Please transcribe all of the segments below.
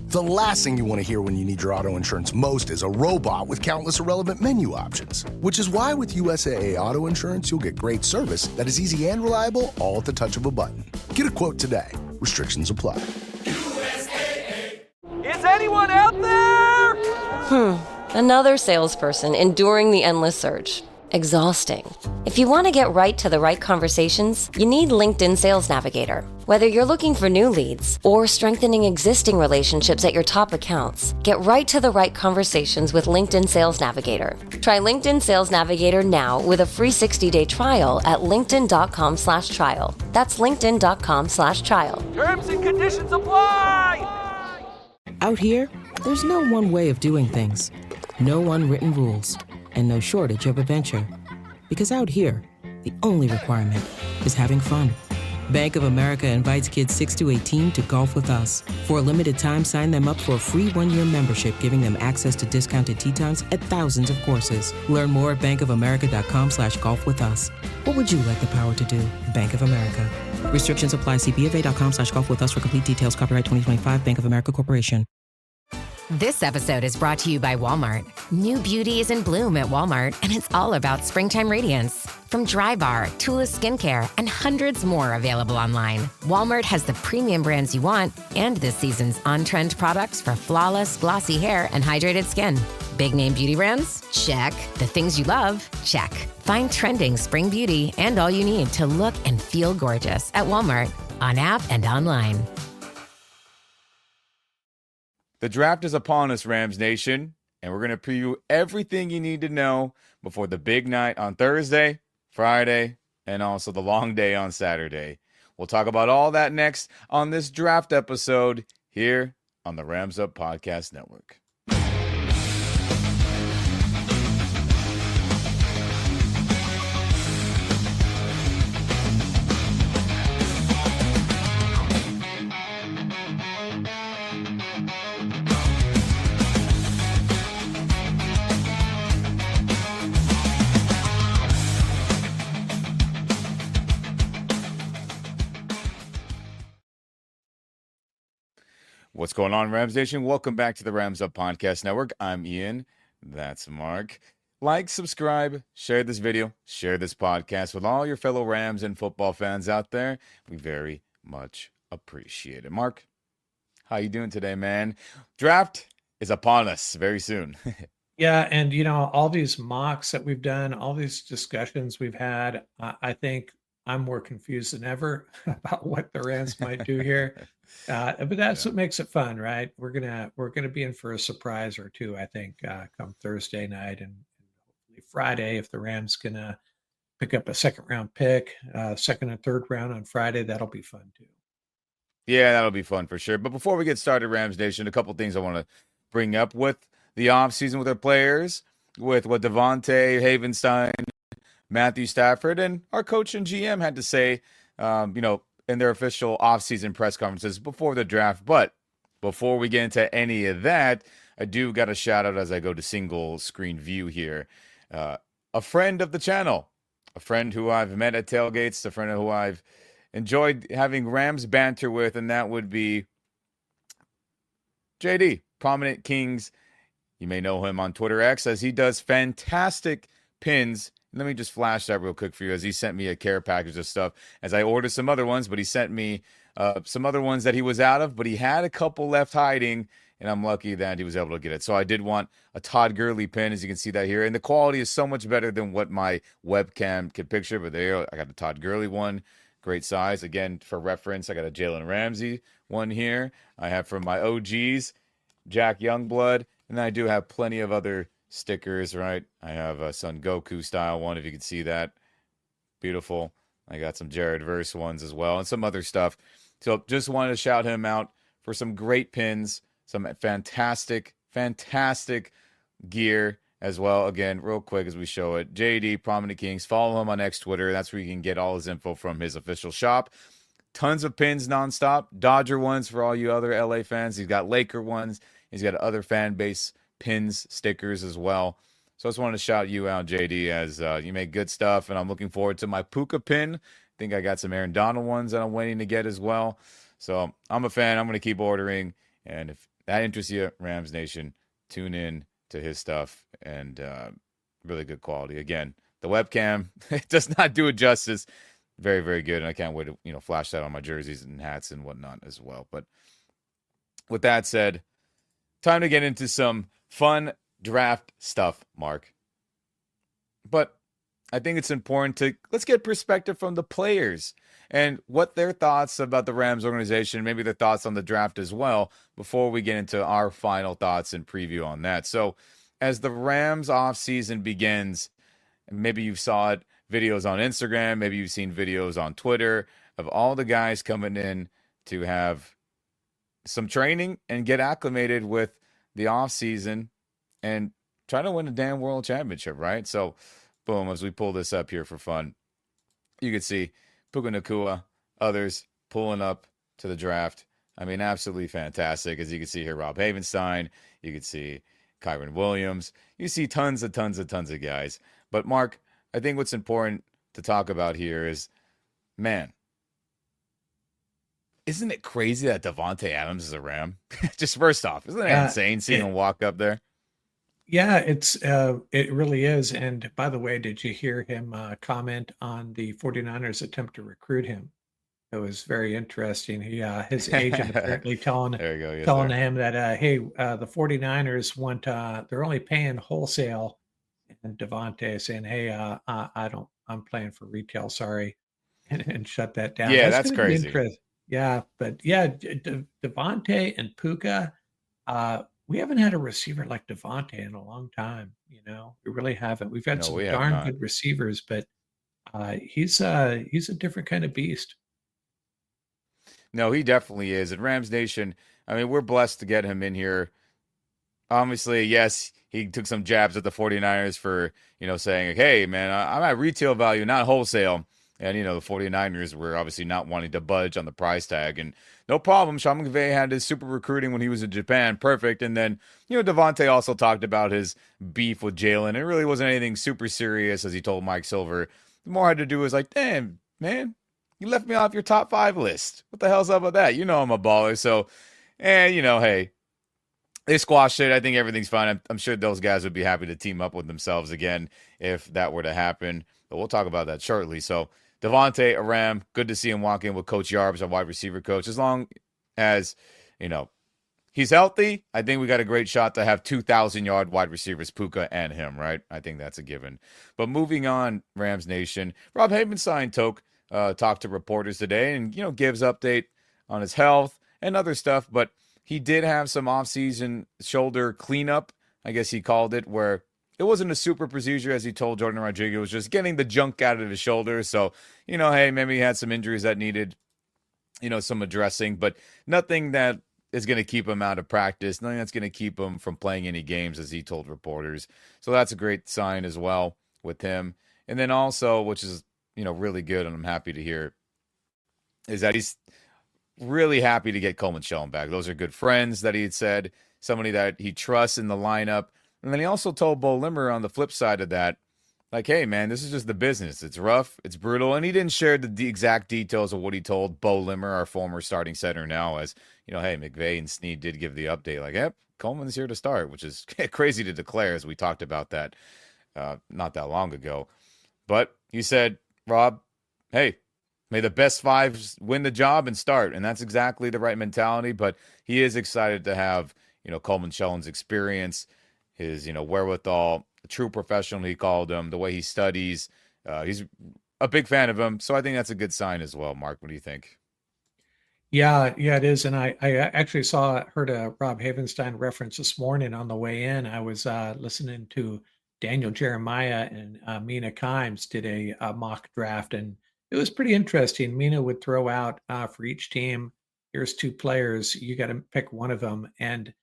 The last thing you want to hear when you need your auto insurance most is a robot with countless irrelevant menu options. Which is why with USAA Auto Insurance, you'll get great service that is easy and reliable, all at the touch of a button. Get a quote today. Restrictions apply. USAA. Is anyone out there? Another salesperson enduring the endless search. Exhausting. If you want to get right to the right conversations, you need LinkedIn Sales Navigator. Whether you're looking for new leads or strengthening existing relationships at your top accounts, get right to the right conversations with LinkedIn Sales Navigator. Try LinkedIn Sales Navigator now with a free 60-day trial at linkedin.com/trial. That's linkedin.com/trial. Terms and conditions apply! Out here, there's no one way of doing things. No unwritten rules. And no shortage of adventure. Because out here, the only requirement is having fun. Bank of America invites kids 6 to 18 to golf with us. For a limited time, sign them up for a free one-year membership, giving them access to discounted tee times at thousands of courses. Learn more at bankofamerica.com/golf with us. What would you like the power to do? Bank of America. Restrictions apply. See BofA.com/golf with us for complete details. Copyright 2025 Bank of America Corporation. This episode is brought to you by Walmart. New beauty is in bloom at Walmart, and it's all about springtime radiance. From Drybar, Tula Skincare, and hundreds more available online, Walmart has the premium brands you want and this season's on-trend products for flawless, glossy hair and hydrated skin. Big name beauty brands? Check. The things you love? Check. Find trending spring beauty and all you need to look and feel gorgeous at Walmart, on app and online. The draft is upon us, Rams Nation, and we're going to preview everything you need to know before the big night on Thursday, Friday, and also the long day on Saturday. We'll talk about all that next on this draft episode here on the Rams Up Podcast Network. What's going on, Rams Nation? Welcome back to the Rams Up Podcast Network. I'm Ian. That's Mark. Like, subscribe, share this video, share this podcast with all your fellow Rams and football fans out there. We very much appreciate it. Mark, how you doing today, man? Draft is upon us very soon. Yeah, and all these mocks that we've done, all these discussions we've had, I think I'm more confused than ever about what the Rams might do here. But that's what makes it fun, right? We're gonna be in for a surprise or two, I think, come Thursday night and hopefully Friday. If the Rams gonna pick up a second round pick, second and third round on Friday, that'll be fun too. Yeah, that'll be fun for sure. But before we get started, Rams Nation, a couple things I want to bring up with the offseason with our players, with what Devontae, Havenstein, Matthew Stafford, and our coach and GM had to say, in their official offseason press conferences before the draft. But before we get into any of that, I do got a shout out as I go to single screen view here. A friend of the channel, a friend who I've met at tailgates, a friend who I've enjoyed having Rams banter with, and that would be JD, Prominent Kings. You may know him on Twitter X, as he does fantastic pins. Let me just flash that real quick for you, as he sent me a care package of stuff as I ordered some other ones, but he sent me some other ones that he was out of, but he had a couple left hiding, and I'm lucky that he was able to get it. So I did want a Todd Gurley pin, as you can see that here, and the quality is so much better than what my webcam can picture, but there, I got the Todd Gurley one, great size. Again, for reference, I got a Jalen Ramsey one here. I have from my OGs, Jack Youngblood, and I do have plenty of other stickers, right? I have a Son Goku style one, if you can see that. Beautiful. I got some Jared Verse ones as well, and some other stuff. So just wanted to shout him out for some great pins, some fantastic gear as well. Again, real quick as we show it, JD, Prominent Kings, follow him on X Twitter. That's where you can get all his info from his official shop. Tons of pins nonstop. Dodger ones for all you other LA fans. He's got Laker ones. He's got other fan base pins, stickers as well. So I just wanted to shout you out, JD, as you make good stuff, and I'm looking forward to my Puka pin. I think I got some Aaron Donald ones that I'm waiting to get as well. So I'm a fan. I'm going to keep ordering, and if that interests you, Rams Nation, tune in to his stuff, and really good quality. Again, the webcam, it does not do it justice. Very, very good. And I can't wait to, flash that on my jerseys and hats and whatnot as well. But with that said, time to get into some fun draft stuff, Mark. But I think it's important let's get perspective from the players and what their thoughts about the Rams organization, maybe their thoughts on the draft as well, before we get into our final thoughts and preview on that. So as the Rams offseason begins, maybe you saw it, videos on Instagram, maybe you've seen videos on Twitter of all the guys coming in to have some training and get acclimated with the offseason and try to win a damn world championship, right? So, boom, as we pull this up here for fun, you can see Puka Nacua, others pulling up to the draft. I mean, absolutely fantastic. As you can see here, Rob Havenstein, you can see Kyron Williams, you see tons of guys. But Mark, I think what's important to talk about here is, man, isn't it crazy that Davante Adams is a Ram? Just first off, isn't that insane seeing him walk up there? Yeah, it really is. And by the way, did you hear him comment on the 49ers attempt to recruit him? It was very interesting. His agent apparently telling him that, hey, the 49ers want, they're only paying wholesale. And Davante saying, hey, I'm playing for retail, sorry, and shut that down. Yeah, that's crazy. Yeah, but yeah, Davante and Puka, we haven't had a receiver like Davante in a long time. We really haven't. We've had some darn good receivers, but he's a different kind of beast. No, he definitely is. And Rams Nation, I mean, we're blessed to get him in here. Obviously, yes, he took some jabs at the 49ers for, saying, hey, man, I'm at retail value, not wholesale. And, the 49ers were obviously not wanting to budge on the price tag. And no problem. Sean McVay had his super recruiting when he was in Japan. Perfect. And then, Davante also talked about his beef with Jalen. It really wasn't anything super serious, as he told Mike Silver. The more I had to do was like, damn, man, you left me off your top 5 list. What the hell's up with that? I'm a baller. So, hey, they squashed it. I think everything's fine. I'm sure those guys would be happy to team up with themselves again if that were to happen. But we'll talk about that shortly. So, Davante, a Ram, good to see him walk in with Coach Yarbs, our wide receiver coach. As long as, he's healthy, I think we got a great shot to have 2,000-yard wide receivers, Puka and him, right? I think that's a given. But moving on, Rams Nation, Rob Havenstein talked to reporters today and, gives update on his health and other stuff. But he did have some offseason shoulder cleanup, I guess he called it, where it wasn't a super procedure, as he told Jordan Rodriguez. It was just getting the junk out of his shoulder. So, hey, maybe he had some injuries that needed, some addressing, but nothing that is going to keep him out of practice, nothing that's going to keep him from playing any games, as he told reporters. So that's a great sign as well with him. And then also, which is, really good, and I'm happy to hear, is that he's really happy to get Coleman Shelton back. Those are good friends that he had said, somebody that he trusts in the lineup. And then he also told Bo Limmer on the flip side of that, like, hey, man, this is just the business. It's rough. It's brutal. And he didn't share the exact details of what he told Bo Limmer, our former starting center now, as, hey, McVay and Snead did give the update, like, yep, Coleman's here to start, which is crazy to declare, as we talked about that not that long ago. But he said, Rob, hey, may the best 5 win the job and start. And that's exactly the right mentality. But he is excited to have, Coleman Shelton's experience, his, wherewithal, a true professional, he called him, the way he studies. He's a big fan of him. So I think that's a good sign as well. Mark, what do you think? Yeah, it is. And I actually heard a Rob Havenstein reference this morning on the way in. I was listening to Daniel Jeremiah and Mina Kimes did a mock draft, and it was pretty interesting. Mina would throw out for each team, here's 2 players, you got to pick one of them. And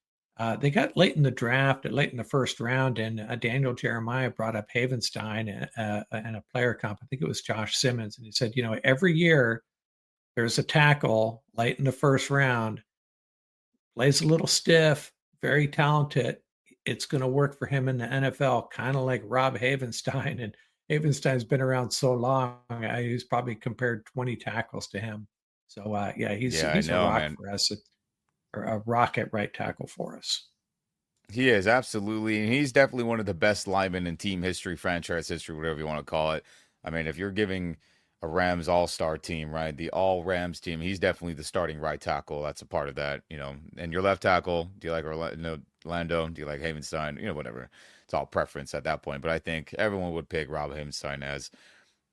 they got late in the draft, late in the first round, and Daniel Jeremiah brought up Havenstein and a player comp. I think it was Josh Simmons. And he said, every year there's a tackle late in the first round, plays a little stiff, very talented. It's going to work for him in the NFL, kind of like Rob Havenstein. And Havenstein's been around so long, he's probably compared 20 tackles to him. So, he's a rock for us. a rocket right tackle for us. He is, absolutely. And he's definitely one of the best linemen in team history, franchise history, whatever you want to call it. I mean, if you're giving a Rams all-star team, right, the all Rams team, he's definitely the starting right tackle. That's a part of that, you know. And your left tackle, do you like Orlando? Do you like Havenstein? You know, whatever. It's all preference at that point. But I think everyone would pick Rob Havenstein as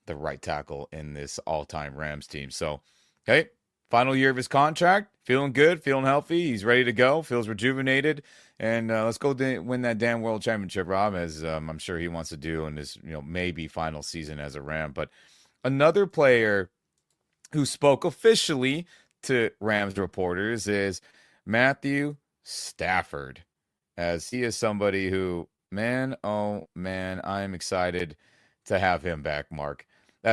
the right tackle in this all-time Rams team. So, hey, final year of his contract, feeling good, feeling healthy. He's ready to go, feels rejuvenated. And let's go win that damn world championship, Rob, as I'm sure he wants to do in this, maybe final season as a Ram. But another player who spoke officially to Rams reporters is Matthew Stafford, as he is somebody who, man, oh man, I'm excited to have him back, Mark.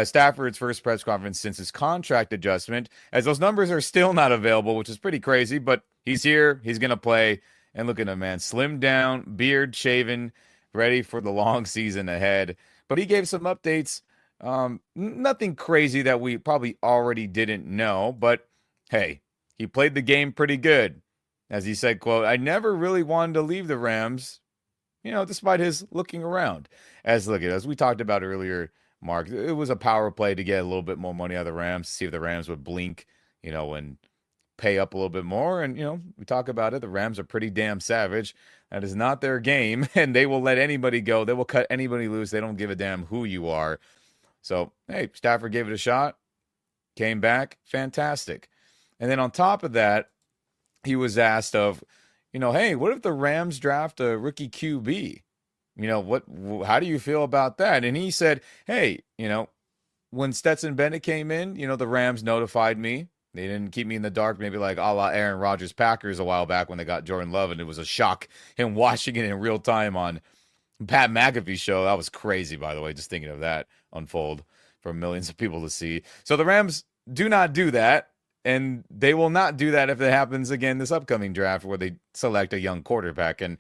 Stafford's first press conference since his contract adjustment, as those numbers are still not available, which is pretty crazy, but he's here, he's going to play. And look at him, man. Slimmed down, beard shaven, ready for the long season ahead. But he gave some updates. Nothing crazy that we probably already didn't know. But, hey, he played the game pretty good. As he said, quote, I never really wanted to leave the Rams, despite his looking around. As we talked about earlier, Mark, it was a power play to get a little bit more money out of the Rams, to see if the Rams would blink, and pay up a little bit more. And, we talk about it. The Rams are pretty damn savage. That is not their game. And they will let anybody go. They will cut anybody loose. They don't give a damn who you are. So, hey, Stafford gave it a shot. Came back. Fantastic. And then on top of that, he was asked of, hey, what if the Rams draft a rookie QB? How do you feel about that? And he said, hey, when Stetson Bennett came in, the Rams notified me. They didn't keep me in the dark, maybe like a la Aaron Rodgers Packers a while back when they got Jordan Love, and it was a shock him watching it in real time on Pat McAfee's show. That was crazy, by the way, just thinking of that unfold for millions of people to see. So the Rams do not do that, and they will not do that if it happens again this upcoming draft where they select a young quarterback. And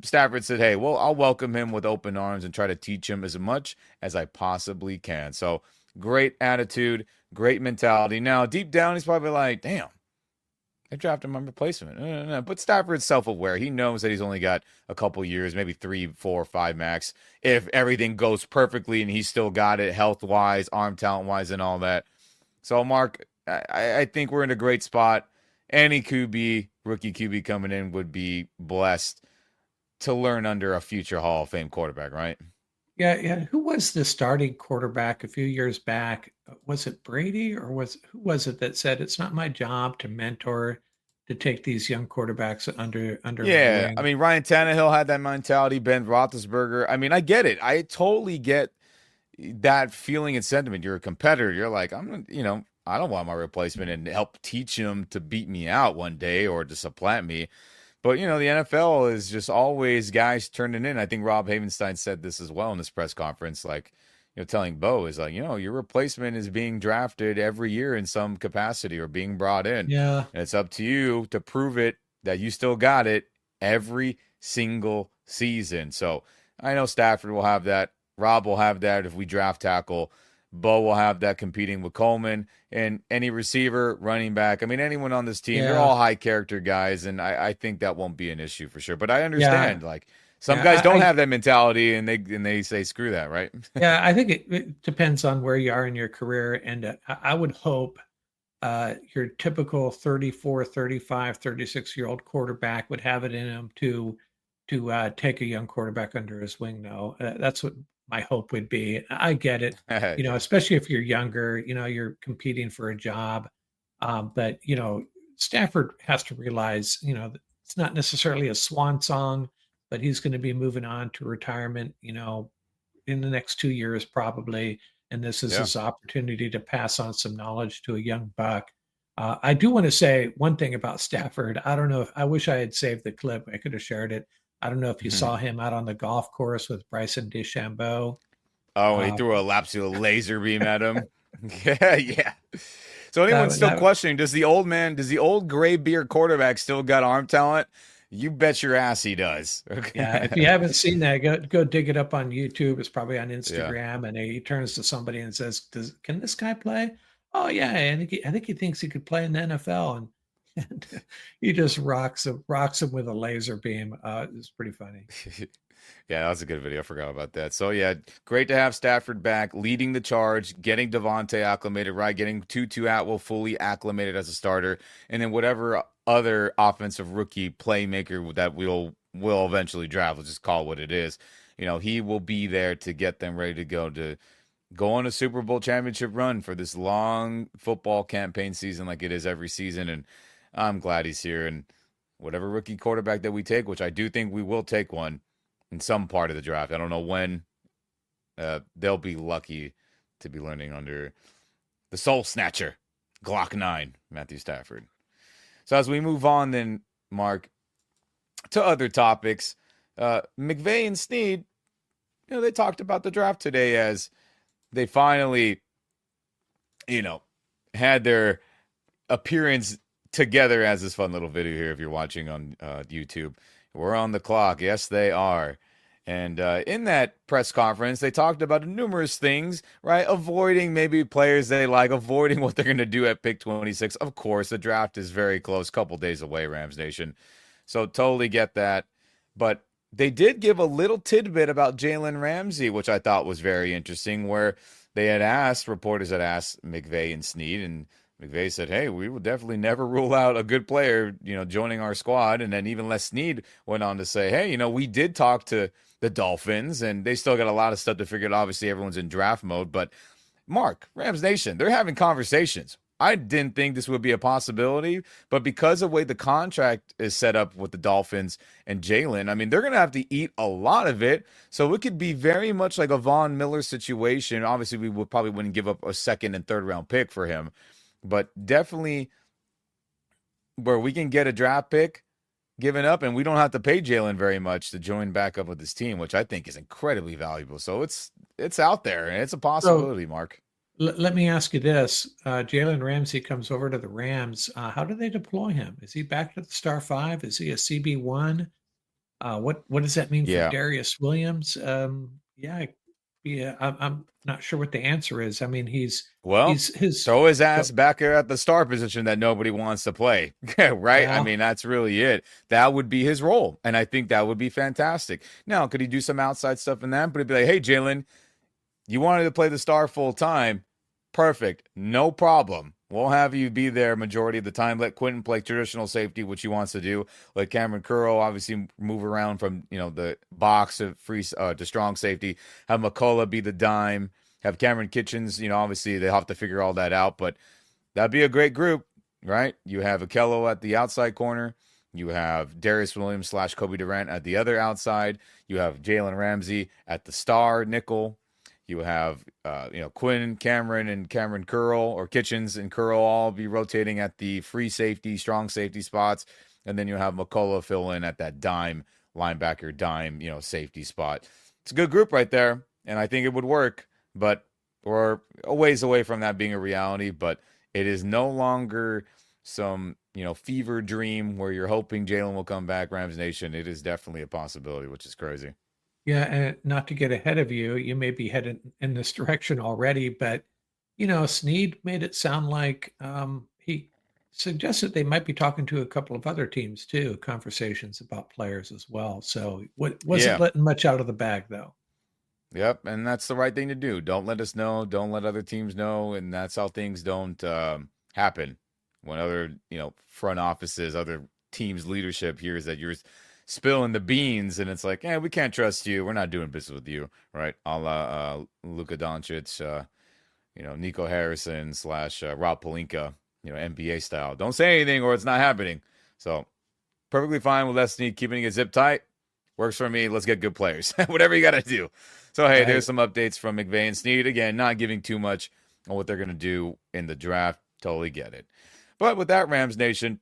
Stafford said, hey, well, I'll welcome him with open arms and try to teach him as much as I possibly can. So great attitude, great mentality. Now, deep down, he's probably like, damn, I drafted my replacement. But Stafford's self-aware. He knows that he's only got a couple years, maybe 3, 4, 5 max, if everything goes perfectly and he's still got it health-wise, arm talent-wise, and all that. So, Mark, I think we're in a great spot. Any rookie QB coming in would be blessed to learn under a future Hall of Fame quarterback, right? Yeah. Who was the starting quarterback a few years back? Was it Brady, or who was it that said it's not my job to mentor, to take these young quarterbacks under? Yeah, my wing? I mean, Ryan Tannehill had that mentality. Ben Roethlisberger. I mean, I get it. I totally get that feeling and sentiment. You're a competitor. You're like, I don't want my replacement and help teach him to beat me out one day or to supplant me. But, the NFL is just always guys turning in. I think Rob Havenstein said this as well in this press conference, like, telling Bo is like, your replacement is being drafted every year in some capacity or being brought in. Yeah. And it's up to you to prove it that you still got it every single season. So I know Stafford will have that. Rob will have that if we draft tackle. Bo will have that competing with Coleman, and any receiver, running back. I mean, anyone on this team, they're all high character guys, and I think that won't be an issue for sure. But I understand, some guys don't have that mentality, and they say screw that, right? Yeah, I think it depends on where you are in your career, and I would hope your typical 34, 35, 36-year-old quarterback would have it in him to take a young quarterback under his wing. No, that's what my hope would be. I get it, especially if you're younger, you're competing for a job. But, Stafford has to realize, it's not necessarily a swan song, but he's going to be moving on to retirement, in the next 2 years, probably. And this is his opportunity to pass on some knowledge to a young buck. I do want to say one thing about Stafford. I don't know I wish I had saved the clip. I could have shared it. I don't know if you saw him out on the golf course with Bryson DeChambeau. Oh, he threw a laser beam at him. Yeah. So anyone's still questioning, does the old gray beard quarterback still got arm talent? You bet your ass he does. Okay. Yeah, if you haven't seen that, go dig it up on YouTube. It's probably on Instagram, and he turns to somebody and says, "Can this guy play?" Oh yeah, I think he thinks he could play in the NFL. And and he just rocks him with a laser beam. It's pretty funny. Yeah, that was a good video. I forgot about that. So yeah, great to have Stafford back, leading the charge, getting Devontae acclimated, right? Getting Tutu Atwell fully acclimated as a starter, and then whatever other offensive rookie playmaker that we'll eventually draft, let's just call it what it is. He will be there to get them ready to go on a Super Bowl championship run for this long football campaign season like it is every season. And I'm glad he's here. And whatever rookie quarterback that we take, which I do think we will take one in some part of the draft, I don't know when, they'll be lucky to be learning under the soul snatcher, Glock 9, Matthew Stafford. So as we move on then, Mark, to other topics, McVay and Snead, they talked about the draft today as they finally, had their appearance together as this fun little video here if you're watching on YouTube. We're on the clock. Yes, they are. And in that press conference, they talked about numerous things, right? Avoiding maybe players they like, avoiding what they're going to do at pick 26. Of course, the draft is very close, couple days away, Rams Nation. So totally get that. But they did give a little tidbit about Jalen Ramsey, which I thought was very interesting, where reporters had asked McVay and Snead, and McVay said, hey, we will definitely never rule out a good player, joining our squad. And then even Les Snead went on to say, hey, we did talk to the Dolphins, and they still got a lot of stuff to figure out. Obviously, everyone's in draft mode. But, Mark, Rams Nation, they're having conversations. I didn't think this would be a possibility, but because of the way the contract is set up with the Dolphins and Jalen, I mean, they're going to have to eat a lot of it. So it could be very much like a Von Miller situation. Obviously, we probably wouldn't give up a second and third round pick for him, but definitely where we can get a draft pick given up and we don't have to pay Jalen very much to join back up with this team, which I think is incredibly valuable. So it's out there and it's a possibility, Mark. Let me ask you this. Jalen Ramsey comes over to the Rams. How do they deploy him? Is he back to the star 5? Is he a CB1? What does that mean for Darius Williams? I'm not sure what the answer is. I mean, throw his ass back there at the star position that nobody wants to play, right? Yeah. I mean, that's really it. That would be his role, and I think that would be fantastic. Now, could he do some outside stuff in that? But he'd be like, hey, Jalen, you wanted to play the star full time. Perfect. No problem. We'll have you be there majority of the time. Let Quentin play traditional safety, which he wants to do. Let Cameron Curl obviously move around from, the box to free to strong safety. Have McCullough be the dime. Have Cameron Kitchens, obviously they'll have to figure all that out, but that'd be a great group, right? You have Akello at the outside corner. You have Darius Williams / Kobe Durant at the other outside. You have Jalen Ramsey at the star nickel. You have, Quinn, Cameron, and Cameron Curl, or Kitchens and Curl all be rotating at the free safety, strong safety spots. And then you have McCullough fill in at that dime, linebacker dime, safety spot. It's a good group right there, and I think it would work, but we're a ways away from that being a reality. But it is no longer some, fever dream where you're hoping Jalen will come back, Rams Nation. It is definitely a possibility, which is crazy. Yeah, and not to get ahead of you, you may be headed in this direction already, but, Snead made it sound like he suggested they might be talking to a couple of other teams too, conversations about players as well. So wasn't letting much out of the bag, though. Yep, and that's the right thing to do. Don't let us know. Don't let other teams know, and that's how things don't happen. When other, front offices, other teams' leadership hears that you're spilling the beans, and it's like, we can't trust you. We're not doing business with you, right? A la Luka Doncic, Nico Harrison / Rob Pelinka, NBA style. Don't say anything or it's not happening. So perfectly fine with Les Snead keeping it zip tight. Works for me. Let's get good players. Whatever you got to do. So, hey, there's some updates from McVay and Snead. Again, not giving too much on what they're going to do in the draft. Totally get it. But with that, Rams Nation,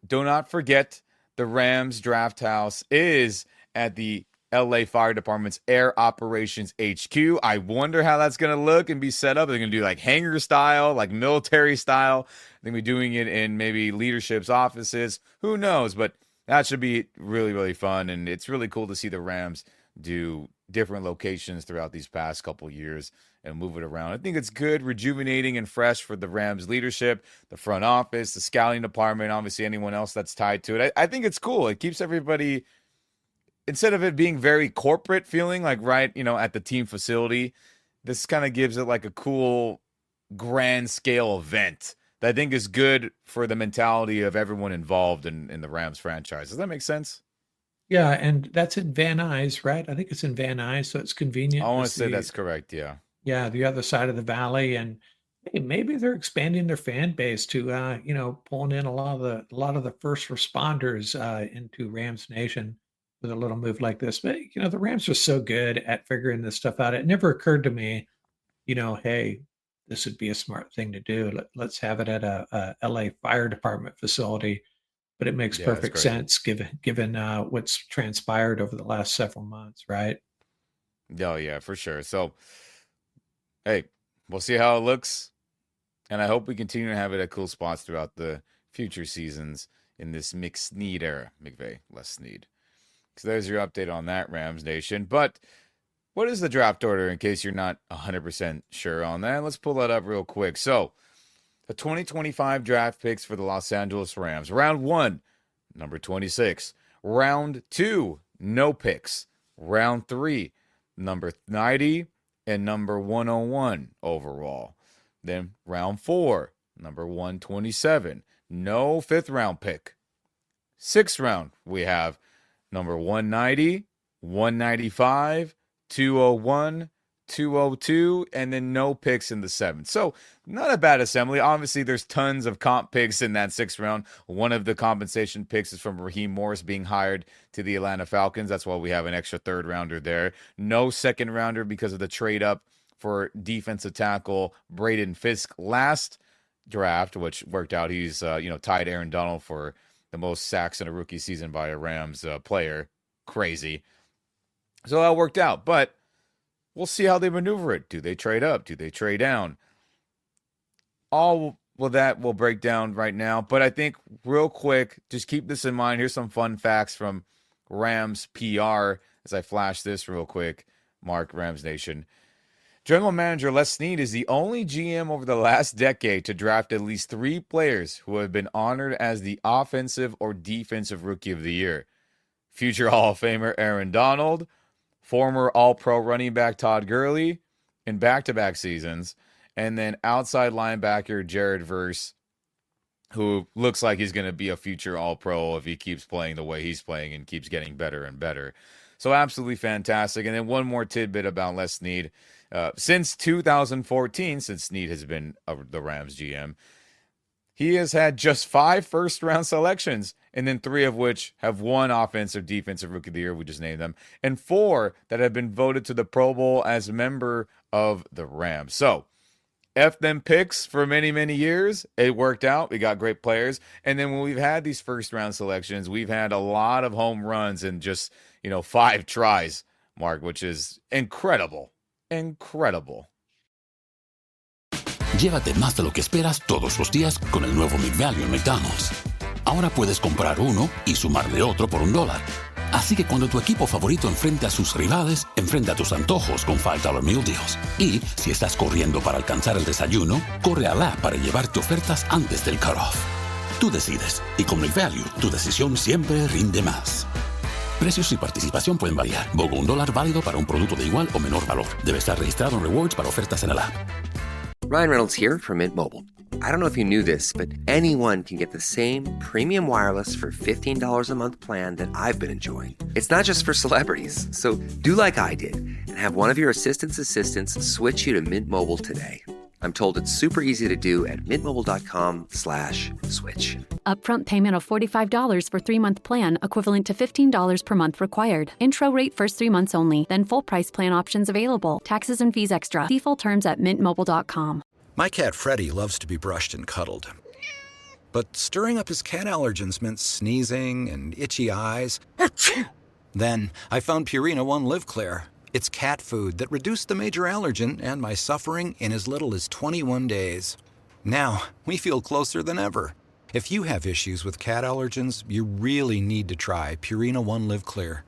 do not forget the Rams Draft House is at the LA Fire Department's Air Operations HQ. I wonder how that's going to look and be set up. They're going to do like hangar style, like military style. They're going to be doing it in maybe leadership's offices. Who knows? But that should be really, really fun. And it's really cool to see the Rams do different locations throughout these past couple years and move it around. I think it's good, rejuvenating and fresh for the Rams leadership, the front office, the scouting department, obviously anyone else that's tied to it. I think it's cool. It keeps everybody, instead of it being very corporate feeling, like right, at the team facility, this kind of gives it like a cool grand scale event that I think is good for the mentality of everyone involved in the Rams franchise. Does that make sense? Yeah, and that's in Van Nuys, right? I think it's in Van Nuys, so it's convenient. I want to to say see, that's correct. Yeah. yeah, the other side of the valley, and hey, maybe they're expanding their fan base to, pulling in a lot of the first responders into Rams Nation with a little move like this. But the Rams are so good at figuring this stuff out. It never occurred to me, hey, this would be a smart thing to do. Let's have it at a LA Fire Department facility. But it makes Yeah, that's perfect great. sense given what's transpired over the last several months, right? Oh, yeah, for sure. So, hey, we'll see how it looks. And I hope we continue to have it at cool spots throughout the future seasons in this McSnead era. McVay, less Snead. So there's your update on that, Rams Nation. But what is the draft order in case you're not 100% sure on that? Let's pull that up real quick. So, the 2025 draft picks for the Los Angeles Rams. Round 1, number 26. Round 2, no picks. Round 3, number 90 and number 101 overall. Then round 4, number 127. No 5th round pick. 6th round, we have number 190, 195, 201, 202, and then no picks in the 7th. So not a bad assembly. Obviously, there's tons of comp picks in that 6th round. One of the compensation picks is from Raheem Morris being hired to the Atlanta Falcons. That's why we have an extra 3rd rounder there. No 2nd rounder because of the trade up for defensive tackle Braden Fisk last draft, which worked out. He's tied Aaron Donald for the most sacks in a rookie season by a Rams player. Crazy. So that worked out, but we'll see how they maneuver it. Do they trade up? Do they trade down? All well, that will break down right now. But I think real quick, just keep this in mind. Here's some fun facts from Rams PR as I flash this real quick. Mark, Rams Nation. General Manager Les Snead is the only GM over the last decade to draft at least 3 players who have been honored as the offensive or defensive rookie of the year. Future Hall of Famer Aaron Donald, former All-Pro running back Todd Gurley in back-to-back seasons, and then outside linebacker Jared Verse, who looks like he's going to be a future All-Pro if he keeps playing the way he's playing and keeps getting better and better. So absolutely fantastic. And then one more tidbit about Les Snead. Since 2014, since Snead has been the Rams GM, he has had just 5 first-round selections, and then 3 of which have won Offensive Defensive Rookie of the Year, we just named them, and 4 that have been voted to the Pro Bowl as a member of the Rams. So, F them picks for many, many years. It worked out. We got great players. And then when we've had these first-round selections, we've had a lot of home runs in just, 5 tries, Mark, which is incredible. Incredible. Llévate más de lo que esperas todos los días con el nuevo McValue en McDonald's. Ahora puedes comprar uno y sumarle otro por $1. Así que cuando tu equipo favorito enfrente a sus rivales, enfrenta tus antojos con $5 Meal Deals. Y si estás corriendo para alcanzar el desayuno, corre al app para llevarte ofertas antes del cutoff. Tú decides, y con McValue, tu decisión siempre rinde más. Precios y participación pueden variar. BOGO $1 válido para un producto de igual o menor valor. Debe estar registrado en Rewards para ofertas en el app. Ryan Reynolds here from Mint Mobile. I don't know if you knew this, but anyone can get the same premium wireless for $15 a month plan that I've been enjoying. It's not just for celebrities. So do like I did and have one of your assistants switch you to Mint Mobile today. I'm told it's super easy to do at mintmobile.com/switch. Upfront payment of $45 for 3-month plan, equivalent to $15 per month required. Intro rate first 3 months only, then full price plan options available. Taxes and fees extra. See full terms at mintmobile.com. My cat Freddie loves to be brushed and cuddled. But stirring up his cat allergens meant sneezing and itchy eyes. Then I found Purina One Live Clear. It's cat food that reduced the major allergen and my suffering in as little as 21 days. Now, we feel closer than ever. If you have issues with cat allergens, you really need to try Purina One Live Clear.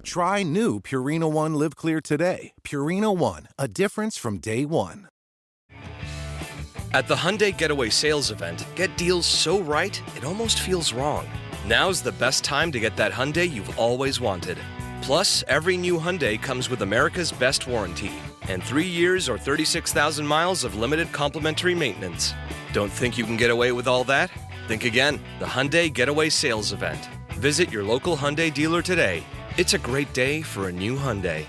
Try new Purina One Live Clear today. Purina One, a difference from day one. At the Hyundai Getaway Sales Event, get deals so right, it almost feels wrong. Now's the best time to get that Hyundai you've always wanted. Plus, every new Hyundai comes with America's Best Warranty and 3 years or 36,000 miles of limited complimentary maintenance. Don't think you can get away with all that? Think again. The Hyundai Getaway Sales Event. Visit your local Hyundai dealer today. It's a great day for a new Hyundai.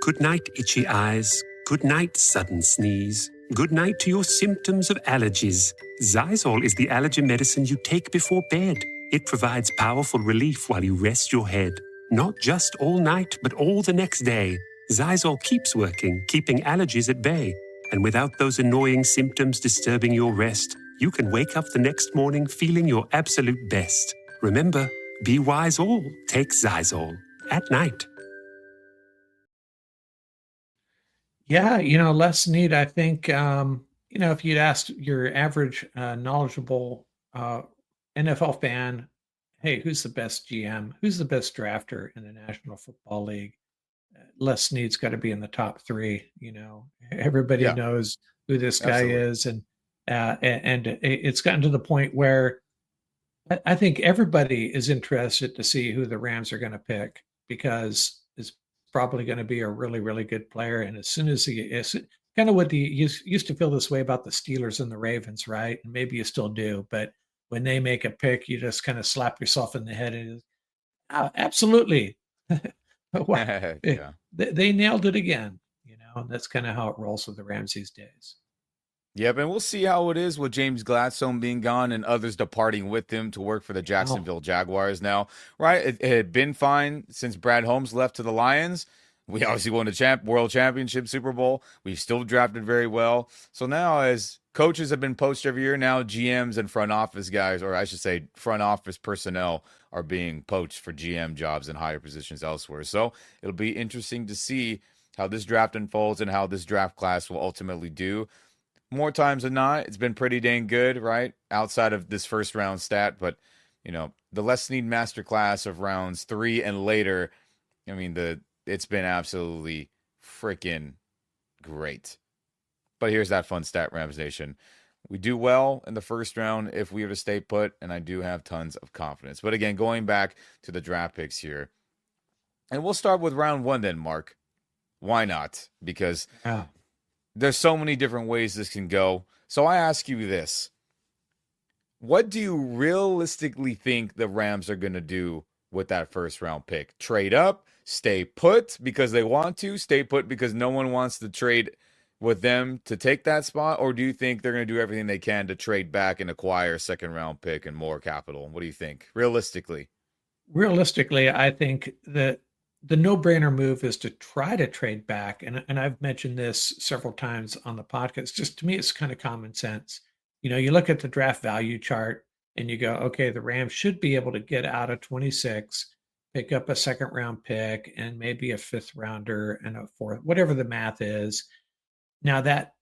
Good night, itchy eyes. Good night, sudden sneeze. Good night to your symptoms of allergies. Xyzal is the allergy medicine you take before bed. It provides powerful relief while you rest your head. Not just all night, but all the next day. Xyzal keeps working, keeping allergies at bay. And without those annoying symptoms disturbing your rest, you can wake up the next morning feeling your absolute best. Remember, be wise all. Take Xyzal. At night. Yeah, Les Snead, I think, if you'd asked your average knowledgeable NFL fan, hey, who's the best GM? Who's the best drafter in the National Football League? Les Snead's got to be in the top three. Everybody knows who this guy is. And it's gotten to the point where I think everybody is interested to see who the Rams are going to pick, because it's probably going to be a really, really good player. And as soon as it's kind of what you used to feel this way about the Steelers and the Ravens, right? And maybe you still do, but when they make a pick, you just kind of slap yourself in the head and absolutely. They nailed it again, and that's kind of how it rolls with the Rams these days. Yep, and we'll see how it is with James Gladstone being gone and others departing with him to work for the Jacksonville Jaguars now, right? It had been fine since Brad Holmes left to the Lions. We obviously won the World Championship, Super Bowl. We've still drafted very well. So now, as coaches have been poached every year, now GMs and front office guys, or I should say front office personnel, are being poached for GM jobs and higher positions elsewhere. So it'll be interesting to see how this draft unfolds and how this draft class will ultimately do. More times than not, it's been pretty dang good, right? Outside of this first round stat, but the Les Snead masterclass of rounds 3 and later, it's been absolutely freaking great. But here's that fun stat, Rams Nation. We do well in the first round if we were to stay put, and I do have tons of confidence. But again, going back to the draft picks here, and we'll start with round 1 then, Mark. Why not? Because there's so many different ways this can go. So I ask you this. What do you realistically think the Rams are going to do with that first round pick? Trade up, stay put because they want to, stay put because no one wants to trade with them to take that spot? Or do you think they're going to do everything they can to trade back and acquire a second round pick and more capital? What do you think? Realistically, I think that the no-brainer move is to try to trade back. And I've mentioned this several times on the podcast. Just to me, it's kind of common sense. You look at the draft value chart and you go, okay, the Rams should be able to get out of 26, pick up a second round pick and maybe a fifth rounder and a fourth, whatever the math is. Now that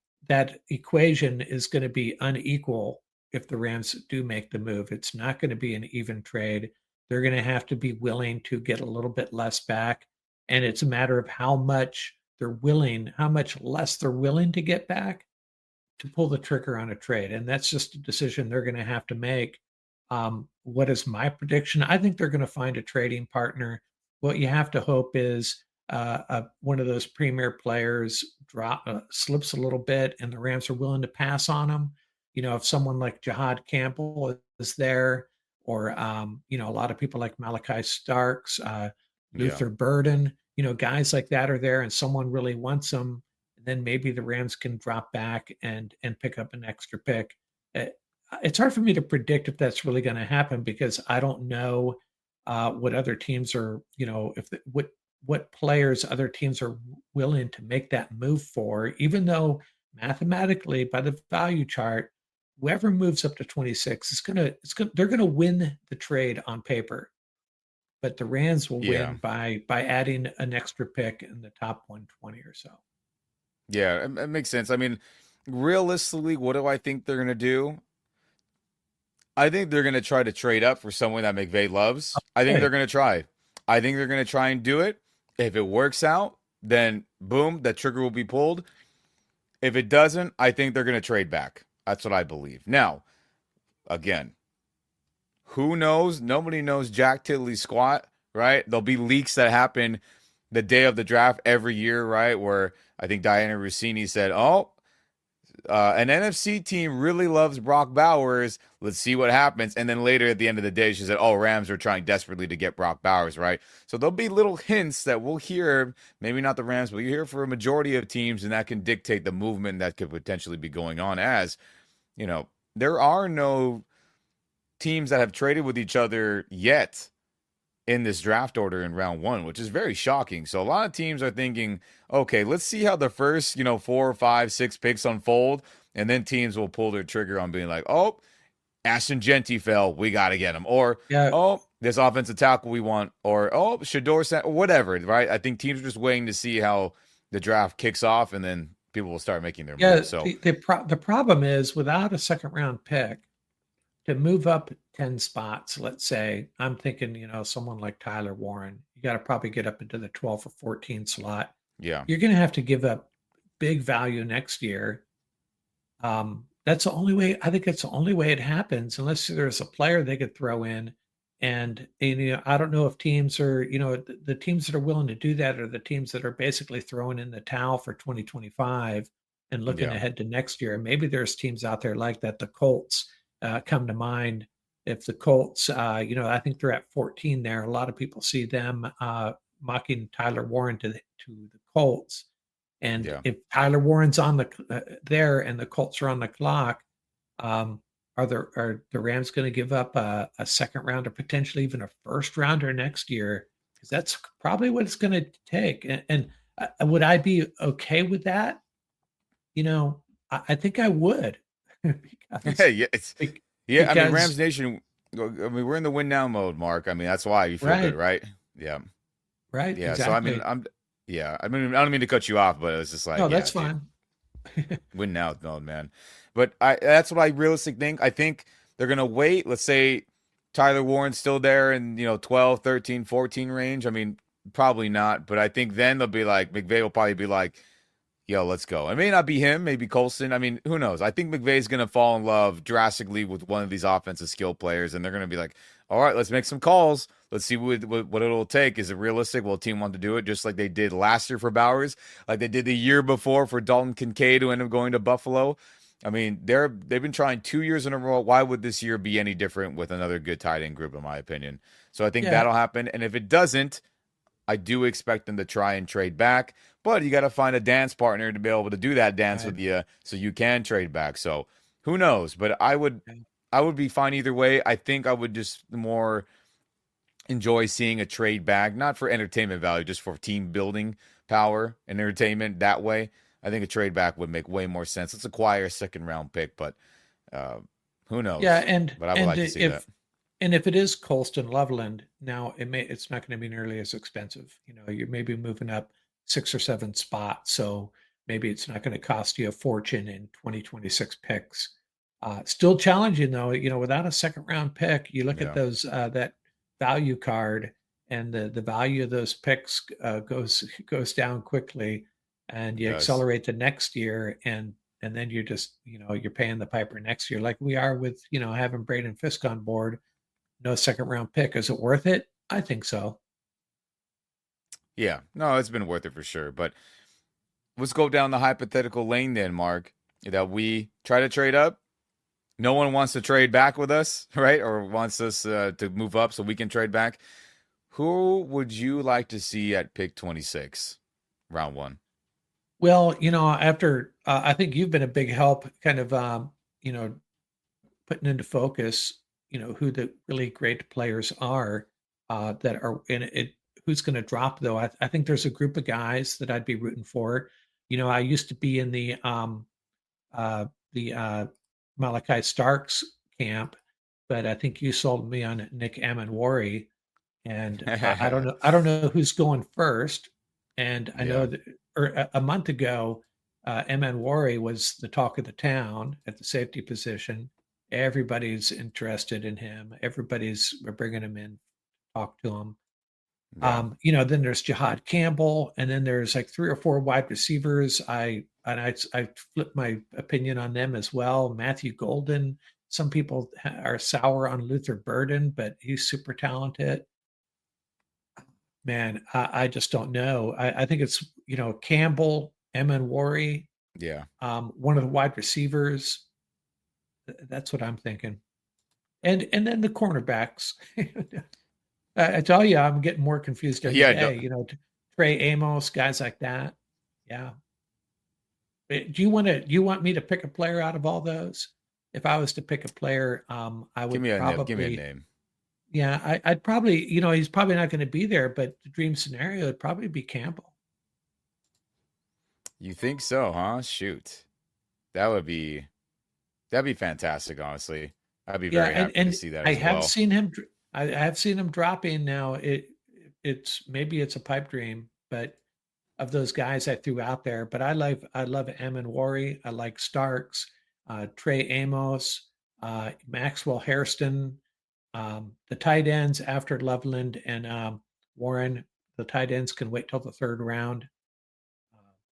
equation is going to be unequal if the Rams do make the move. It's not going to be an even trade. They're going to have to be willing to get a little bit less back. And it's a matter of how much less they're willing to get back to pull the trigger on a trade. And that's just a decision they're going to have to make. What is my prediction? I think they're going to find a trading partner. What you have to hope is one of those premier players slips a little bit and the Rams are willing to pass on them. If someone like Jihad Campbell is there, or a lot of people like Malachi Starks, Luther Burden, guys like that are there and someone really wants them, and then maybe the Rams can drop back and pick up an extra pick. It's hard for me to predict if that's really going to happen because I don't know what other teams are, what players other teams are willing to make that move for, even though mathematically by the value chart, whoever moves up to 26 they're going to win the trade on paper, but the Rams will win by adding an extra pick in the top 120 or so. Yeah, it makes sense. Realistically, what do I think they're going to do? I think they're going to try to trade up for someone that McVay loves. I think Okay. they're going to try. I think they're going to try and do it. If it works out, then boom, that trigger will be pulled. If it doesn't, I think they're going to trade back. That's what I believe. Now, again, who knows? Nobody knows Jack Tiddley squat, right? There'll be leaks that happen the day of the draft every year, right? Where I think Diana Rossini said, an NFC team really loves Brock Bowers. Let's see what happens. And then later at the end of the day, she said, Rams are trying desperately to get Brock Bowers, right? So there'll be little hints that we'll hear, maybe not the Rams, but you hear for a majority of teams, and that can dictate the movement that could potentially be going on. As, there are no teams that have traded with each other yet in this draft order in round 1, which is very shocking. So a lot of teams are thinking, okay, let's see how the first, 4, 5, 6 picks unfold. And then teams will pull their trigger on being like, Ashton Genty fell, we got to get him. Or, this offensive tackle we want. Or, Shador, or whatever, right? I think teams are just waiting to see how the draft kicks off, and then people will start making their moves. So the problem is, without a second round pick, to move up 10 spots, let's say, I'm thinking, someone like Tyler Warren, you got to probably get up into the 12 or 14 slot. Yeah. You're going to have to give up big value next year. That's the only way. I think it's the only way it happens, unless there's a player they could throw in. And I don't know if teams are, the teams that are willing to do that are the teams that are basically throwing in the towel for 2025 and looking ahead to next year. Maybe there's teams out there like that. The Colts come to mind. If the Colts, I think they're at 14 there. A lot of people see them mocking Tyler Warren to the Colts. And if Tyler Warren's on there and the Colts are on the clock, are the Rams going to give up a second round or potentially even a first rounder next year? Because that's probably what it's going to take. And would I be okay with that? I think I would. Because, I mean, Rams Nation, we're in the win now mode, Mark. I mean, that's why you feel good, right? Yeah. Right. Yeah. Exactly. So, I don't mean to cut you off, but it's just like, no, that's fine. Win now mode, man. But that's what I realistically think. I think they're going to wait. Let's say Tyler Warren's still there in, 12, 13, 14 range. I mean, probably not. But I think then they'll be like, McVay will probably be like, yo, let's go. It may not be him, maybe Colston. I mean, who knows? I think McVay's going to fall in love drastically with one of these offensive skill players, and they're going to be like, all right, let's make some calls. Let's see what it'll take. Is it realistic? Will a team want to do it just like they did last year for Bowers, like they did the year before for Dalton Kincaid, who ended up going to Buffalo? I mean, they've been trying 2 years in a row. Why would this year be any different with another good tight end group, in my opinion? So I think that'll happen. And if it doesn't, I do expect them to try and trade back. But you got to find a dance partner to be able to do that dance with you so you can trade back. So who knows? But I would be fine either way. I think I would just more enjoy seeing a trade back, not for entertainment value, just for team building power and entertainment that way. I think a trade back would make way more sense. Let's acquire a second round pick, but who knows? Yeah, but I would like to see that. And if it is Colston Loveland, now it's not going to be nearly as expensive. You're maybe moving up 6 or 7 spots, so maybe it's not going to cost you a fortune in 2026 picks. Still challenging though. Without a second round pick, you look at those that value card, and the value of those picks goes down quickly, and you accelerate the next year, and then you're just you're paying the piper next year, like we are with having Braden Fisk on board. No second round pick. Is it worth it? I think so. Yeah, no, it's been worth it for sure. But let's go down the hypothetical lane then, Mark, that we try to trade up. No one wants to trade back with us, right? Or wants us to move up so we can trade back. Who would you like to see at pick 26, round 1? Well, after I think you've been a big help kind of, putting into focus, who the really great players are that are in it. Who's going to drop though? I think there's a group of guys that I'd be rooting for. I used to be in the Malachi Starks camp, but I think you sold me on Nick Amenwari, and I don't know who's going first. And I know that a month ago, Amenwari was the talk of the town at the safety position, Everybody's interested in him. We're bringing him in, talk to him. Yeah. Then there's Jihad Campbell, and then there's like 3 or 4 wide receivers. I flipped my opinion on them as well. Matthew Golden. Some people are sour on Luther Burden, but he's super talented. Man, I just don't know. I think it's Campbell, Emanwari, Yeah. one of the wide receivers. That's what I'm thinking. And then the cornerbacks. I tell you, I'm getting more confused every day. Trey Amos, guys like that. Yeah. Do you want me to pick a player out of all those? If I was to pick a player, I would Give me a probably name. Yeah, I'd probably, he's probably not going to be there, but the dream scenario would probably be Campbell. You think so, huh? Shoot. That'd be fantastic, honestly. I'd be very happy to see that I as have well. seen him. I have seen him dropping now. It's maybe it's a pipe dream, but of those guys I threw out there. But I love Emanwari. I like Starks, Trey Amos, Maxwell Hairston, the tight ends after Loveland and Warren. The tight ends can wait till the 3rd round.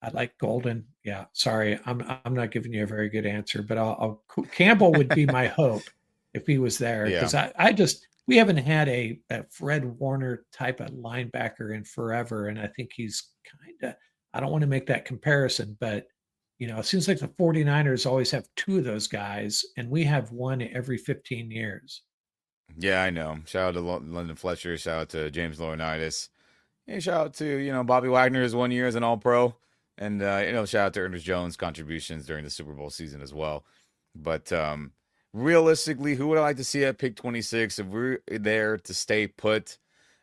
I like Golden. Yeah, sorry, I'm not giving you a very good answer, but Campbell would be my hope if he was there, because we haven't had a Fred Warner type of linebacker in forever, and I think he's kind of. I don't want to make that comparison, but it seems like the 49ers always have 2 of those guys, and we have one every 15 years. Yeah, I know. Shout out to London Fletcher. Shout out to James Laurinaitis. Hey, shout out to Bobby Wagner is 1 year as an All-Pro. And, shout out to Ernest Jones' contributions during the Super Bowl season as well. But realistically, who would I like to see at pick 26 if we're there to stay put?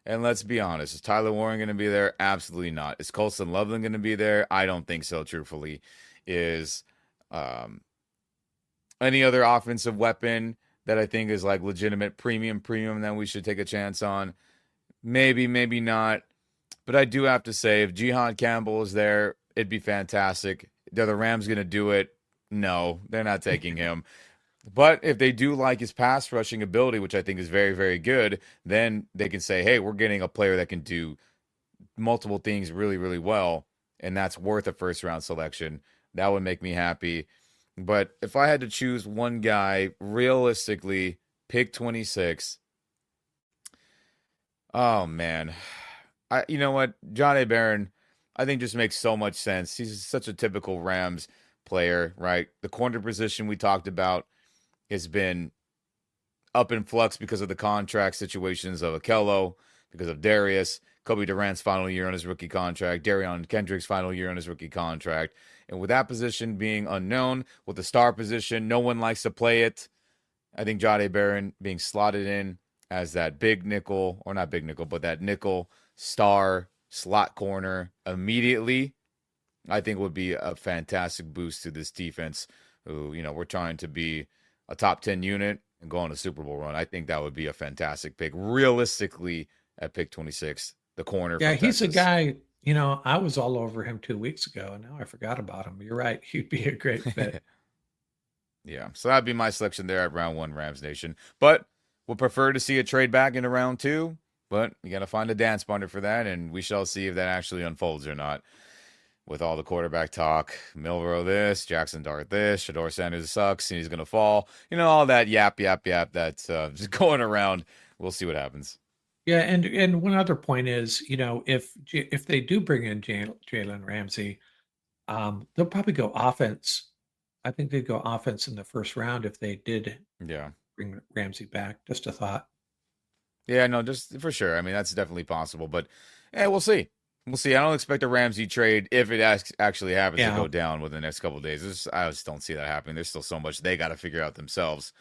And let's be honest, is Tyler Warren going to be there? Absolutely not. Is Colston Loveland going to be there? I don't think so, truthfully. Is any other offensive weapon that I think is like legitimate premium that we should take a chance on? Maybe, maybe not. But I do have to say, if Jihad Campbell is there, it'd be fantastic. Are the Rams going to do it? No, they're not taking him. But if they do like his pass rushing ability, which I think is very, very good, then they can say, hey, we're getting a player that can do multiple things really, really well, and that's worth a first-round selection. That would make me happy. But if I had to choose one guy, realistically, pick 26, oh, man. You know what? Johnny Barron, I think just makes so much sense. He's such a typical Rams player, right? The corner position we talked about has been up in flux because of the contract situations of Akello, because of Darius, Kobe Durant's final year on his rookie contract, Darion Kendrick's final year on his rookie contract. And with that position being unknown, with the star position, no one likes to play it. I think Johnny Barron being slotted in as that big nickel, or not big nickel, but that nickel star slot corner immediately, I think would be a fantastic boost to this defense. Who, we're trying to be a top 10 unit and go on a Super Bowl run. I think that would be a fantastic pick. Realistically, at pick 26, the corner. Yeah, from he's Texas. a guy, I was all over him 2 weeks ago, and now I forgot about him. You're right. He'd be a great fit. Yeah, so that'd be my selection there at round 1, Rams Nation. But we'll prefer to see a trade back into round 2. But you got to find a dance partner for that, and we shall see if that actually unfolds or not. With all the quarterback talk, Milroe this, Jackson Dart this, Shador Sanders sucks, and he's going to fall. All that yap that's just going around. We'll see what happens. Yeah, and one other point is, if they do bring in Jalen Ramsey, they'll probably go offense. I think they'd go offense in the first round if they did bring Ramsey back. Just a thought. Yeah, no, just for sure. I mean, that's definitely possible. But, we'll see. We'll see. I don't expect a Ramsey trade, if it actually happens, to go down within the next couple of days. I just don't see that happening. There's still so much they got to figure out themselves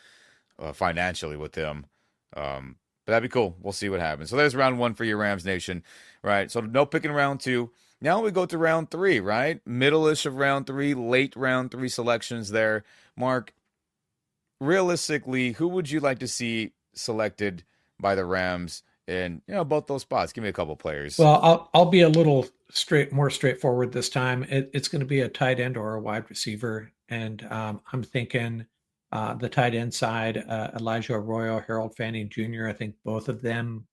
financially with him. But that'd be cool. We'll see what happens. So there's round 1 for your Rams Nation, right? So no picking round 2. Now we go to round 3, right? Middle-ish of round 3, late round 3 selections there. Mark, realistically, who would you like to see selected by the Rams in both those spots? Give me a couple players. Well, I'll be a little more straightforward this time. It's going to be a tight end or a wide receiver, and I'm thinking The tight end side, Elijah Arroyo, Harold Fanning Jr., I think both of them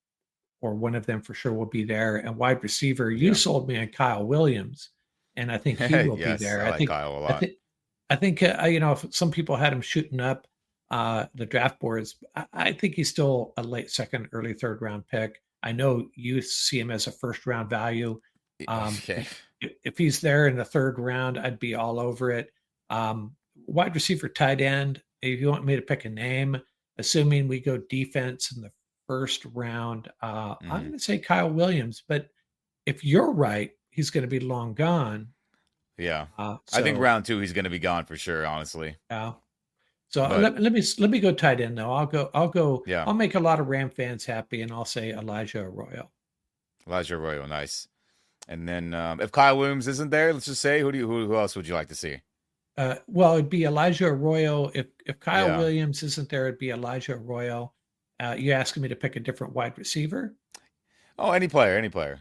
or one of them for sure will be there. And wide receiver, you sold me on Kyle Williams, and I think he will be Yes, there. I like Kyle a lot. I think if some people had him shooting up the draft boards, I think he's still a late second, early third round pick. I know you see him as a first round value. Okay. If he's there in the third round, I'd be all over it. Wide receiver, tight end. If you want me to pick a name, assuming we go defense in the first round, I'm going to say Kyle Williams. But if you're right, he's going to be long gone. Yeah. I think round 2 he's going to be gone for sure, honestly. Yeah. So let me go tight end though. I'll make a lot of Ram fans happy, and I'll say Elijah Arroyo. Elijah Arroyo, nice. And then if Kyle Williams isn't there, let's just say who else would you like to see? Well, it'd be Elijah Arroyo. If Kyle Williams isn't there, it'd be Elijah Arroyo. You asking me to pick a different wide receiver? Oh, any player.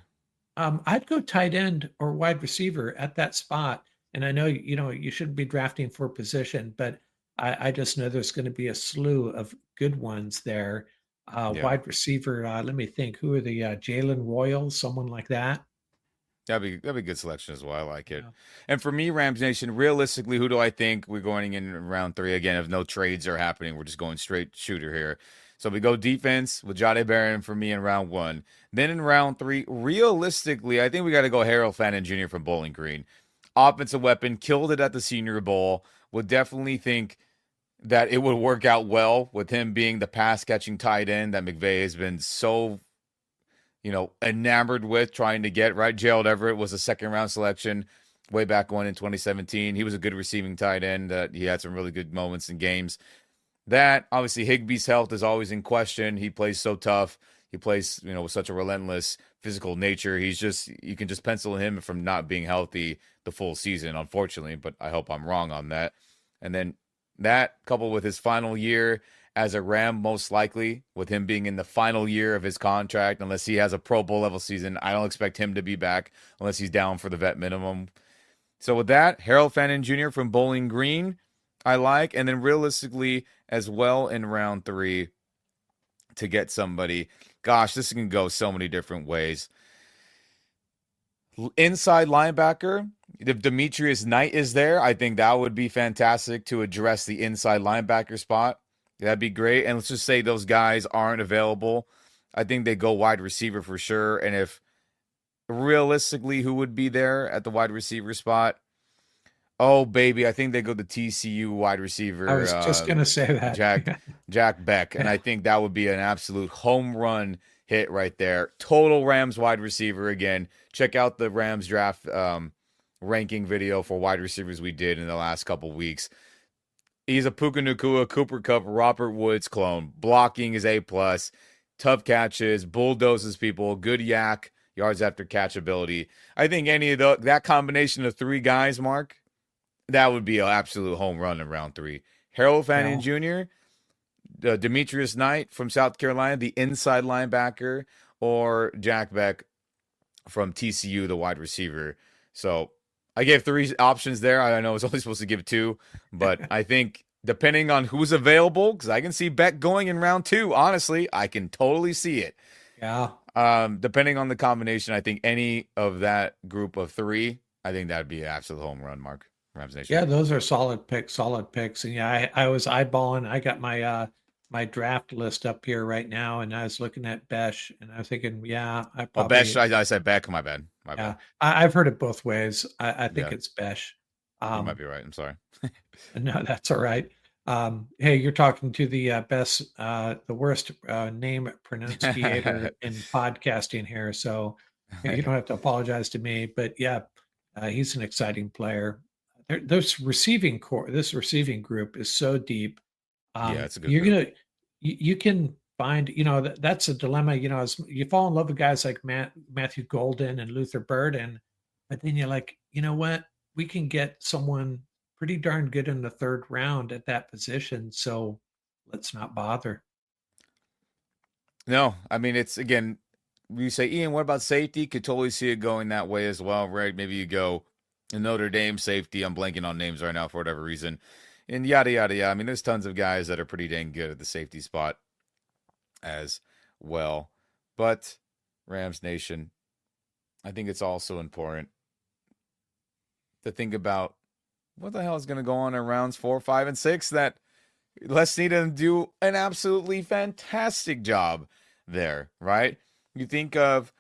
I'd go tight end or wide receiver at that spot. And I know, you shouldn't be drafting for position, but I just know there's going to be a slew of good ones there. Wide receiver, let me think. Who are the Jalen Royals, someone like that? That'd be a good selection as well. I like it. Yeah. And for me, Rams Nation, realistically, who do I think we're going in round 3? Again, if no trades are happening, we're just going straight shooter here. So we go defense with Jahdae Barron for me in round 1. Then in round 3, realistically, I think we got to go Harold Fannin Jr. from Bowling Green. Offensive weapon, killed it at the Senior Bowl. Would definitely think that it would work out well with him being the pass-catching tight end that McVay has been so enamored with trying to get, right? Gerald Everett was a second-round selection way back when in 2017. He was a good receiving tight end. He had some really good moments in games. That, obviously, Higbee's health is always in question. He plays so tough. He plays, with such a relentless physical nature. You can just pencil him from not being healthy the full season, unfortunately, but I hope I'm wrong on that. And then that, coupled with his final year as a Ram, most likely, with him being in the final year of his contract, unless he has a Pro Bowl level season, I don't expect him to be back unless he's down for the vet minimum. So with that, Harold Fannin Jr. from Bowling Green, I like. And then realistically as well in round 3 to get somebody. Gosh, this can go so many different ways. Inside linebacker, if Demetrius Knight is there, I think that would be fantastic to address the inside linebacker spot. That'd be great. And let's just say those guys aren't available. I think they go wide receiver for sure. And if realistically, who would be there at the wide receiver spot? Oh, baby, I think they go the TCU wide receiver. I was just going to say that. Jack Beck. And I think that would be an absolute home run hit right there. Total Rams wide receiver again. Check out the Rams draft ranking video for wide receivers we did in the last couple weeks. He's a Puka Nacua, Cooper Kupp, Robert Woods clone. Blocking is A+. Tough catches, bulldozes people, good yak, yards after catch ability. I think any of that combination of 3 guys, Mark, that would be an absolute home run in round 3. Harold Fannin Jr., Demetrius Knight from South Carolina, the inside linebacker, or Jack Beck from TCU, the wide receiver. So I gave 3 options there. I know I was only supposed to give 2, but I think depending on who's available, because I can see Beck going in round 2, honestly, I can totally see it. Yeah. Depending on the combination, I think any of that group of 3, I think that'd be an absolute home run, Mark. Rams Nation. Yeah, those are solid picks. And yeah, I was eyeballing. I got my my draft list up here right now, and I was looking at Besh, and I was thinking, I probably. Besh. I said Beck. My bad. I've heard it both ways. I think it's Besh. You might be right. I'm sorry. No, that's all right. Hey, you're talking to the best, the worst name pronunciator in podcasting here, so you don't have to apologize to me. But yeah, he's an exciting player. This receiving group is so deep. It's a good. You can find, that's a dilemma. As you fall in love with guys like Matthew Golden and Luther Burden, but then you're like, you know what? We can get someone pretty darn good in the 3rd round at that position. So let's not bother. No, I mean, it's, again, you say, Ian, what about safety? Could totally see it going that way as well, right? Maybe you go a Notre Dame safety. I'm blanking on names right now for whatever reason. and yada, yada, yada. I mean, there's tons of guys that are pretty dang good at the safety spot as well. But Rams Nation, I think it's also important to think about what the hell is going to go on in rounds 4, 5, and 6 that let's need them do an absolutely fantastic job there, right? You think of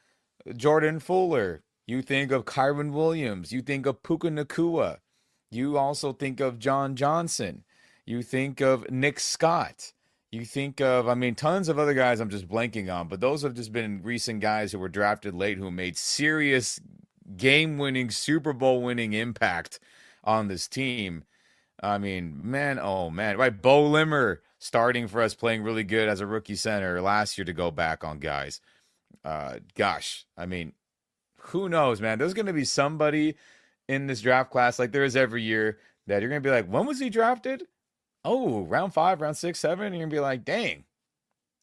Jordan Fuller. You think of Kyron Williams. You think of Puka Nacua. You also think of John Johnson. You think of Nick Scott. You think of, I mean, tons of other guys I'm just blanking on, but those have just been recent guys who were drafted late who made serious game-winning, Super Bowl-winning impact on this team. I mean, man, oh, man. Right, Bo Limmer starting for us, playing really good as a rookie center last year to go back on guys. Gosh, I mean, who knows, man? There's going to be somebody in this draft class, like there is every year, that you're going to be like, when was he drafted? Oh, round 5, round 6, 7. And you're going to be like, dang,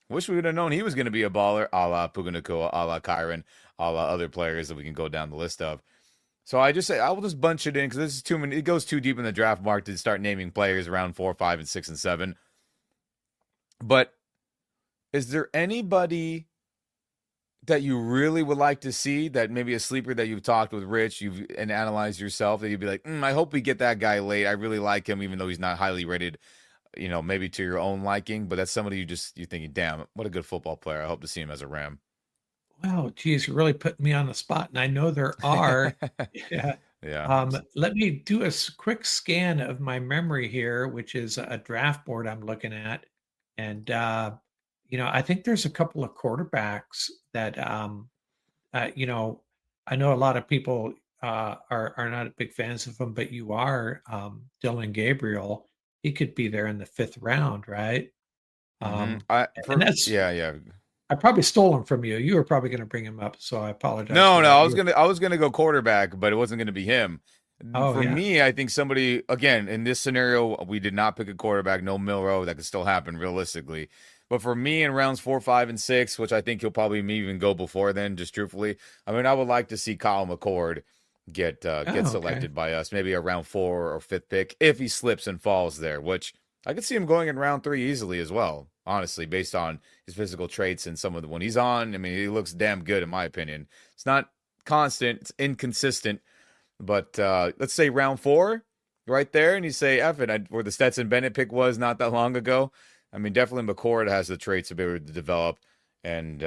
wish we would have known he was going to be a baller, a la Puka Nacua, a la Kyron, a la other players that we can go down the list of. So I just say, I will just bunch it in because this is too many. It goes too deep in the draft mark to start naming players around 4, 5, and 6, and 7. But is there anybody that you really would like to see, that maybe a sleeper that you've talked with Rich, and analyzed yourself, that you'd be like, I hope we get that guy late. I really like him, even though he's not highly rated, maybe to your own liking, but that's somebody you're thinking, damn, what a good football player. I hope to see him as a Ram. Wow, geez, you're really putting me on the spot, and I know there are. Yeah. Yeah. Let me do a quick scan of my memory here, which is a draft board I'm looking at. And, I think there's a couple of quarterbacks that, I know a lot of people are not big fans of him, but you are. Dylan Gabriel, he could be there in the 5th round, right? And that's, yeah. I probably stole him from you. You were probably going to bring him up, so I apologize. No, I was gonna go quarterback, but it wasn't gonna be him. For me, I think somebody, again, in this scenario, we did not pick a quarterback. No Milroe, that could still happen realistically. But for me, in rounds 4, 5, and 6, which I think he'll probably even go before then, just truthfully, I mean, I would like to see Kyle McCord get selected by us, maybe a round 4 or 5th pick if he slips and falls there, which I could see him going in round 3 easily as well, honestly, based on his physical traits and some of the when he's on. I mean, he looks damn good in my opinion. It's not constant, it's inconsistent, but let's say round 4 right there, and you say, F it, where the Stetson Bennett pick was not that long ago. I mean, definitely McCord has the traits to be able to develop, and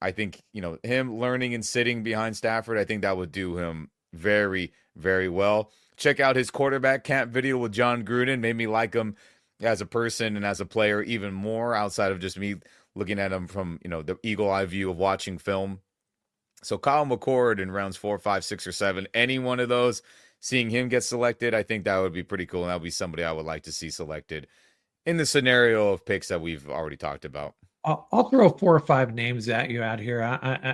I think, him learning and sitting behind Stafford, I think that would do him very, very well. Check out his quarterback camp video with John Gruden. Made me like him as a person and as a player even more, outside of just me looking at him from, the eagle eye view of watching film. So Kyle McCord in rounds 4, 5, 6, or 7, any one of those, seeing him get selected, I think that would be pretty cool. And that would be somebody I would like to see selected in the scenario of picks that we've already talked about. I'll throw 4 or 5 names at you out here.